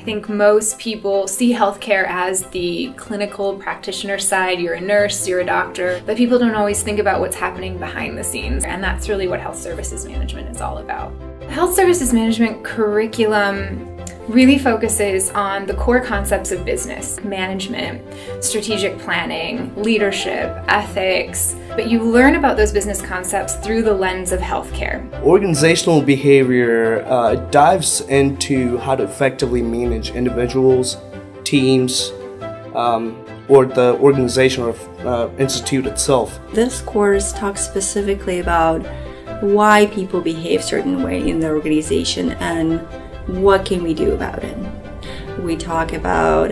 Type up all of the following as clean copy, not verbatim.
I think most people see healthcare as the clinical practitioner side. You're a nurse, you're a doctor, but people don't always think about what's happening behind the scenes, and that's really what health services management is all about. The health services management curriculum really focuses on the core concepts of business, management, strategic planning, leadership, ethics, but you learn about those business concepts through the lens of healthcare. Organizational behavior dives into how to effectively manage individuals, teams, or the organization or institute itself. This course talks specifically about why people behave a certain way in the organization and what can we do about it. We talk about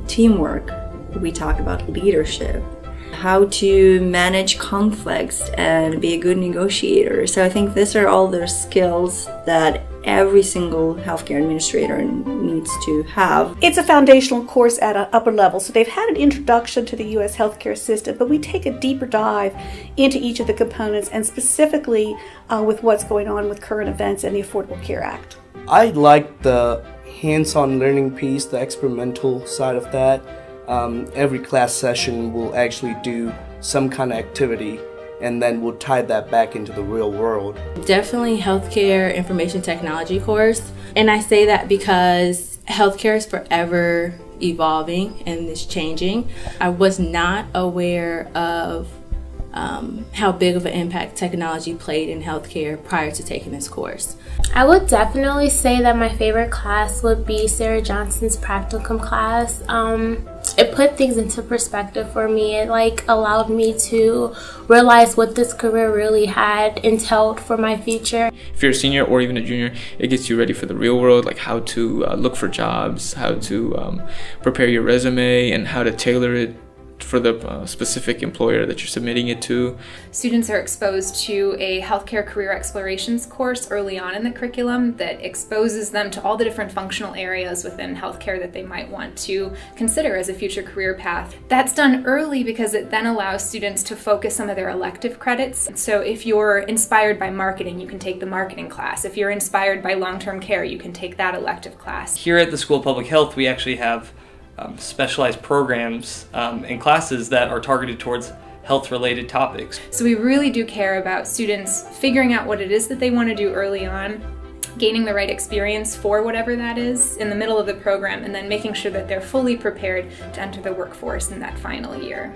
teamwork, we talk about leadership, how to manage conflicts and be a good negotiator. So I think these are all the skills that every single healthcare administrator needs to have. It's a foundational course at an upper level, so they've had an introduction to the U.S. healthcare system, but we take a deeper dive into each of the components and specifically with what's going on with current events and the Affordable Care Act. I like the hands-on learning piece, the experimental side of that. Every class session will actually do some kind of activity, and then we'll tie that back into the real world. Definitely healthcare information technology course. And I say that because healthcare is forever evolving and is changing. I was not aware of how big of an impact technology played in healthcare prior to taking this course. I would definitely say that my favorite class would be Sarah Johnson's practicum class. It put things into perspective for me. It allowed me to realize what this career really had entailed for my future. If you're a senior or even a junior, it gets you ready for the real world, like how to look for jobs, how to prepare your resume, and how to tailor it for the specific employer that you're submitting it to. Students are exposed to a healthcare career explorations course early on in the curriculum that exposes them to all the different functional areas within healthcare that they might want to consider as a future career path. That's done early because it then allows students to focus some of their elective credits. So if you're inspired by marketing, you can take the marketing class. If you're inspired by long-term care, you can take that elective class. Here at the School of Public Health, we actually have specialized programs and classes that are targeted towards health-related topics. So we really do care about students figuring out what it is that they want to do early on, gaining the right experience for whatever that is in the middle of the program, and then making sure that they're fully prepared to enter the workforce in that final year.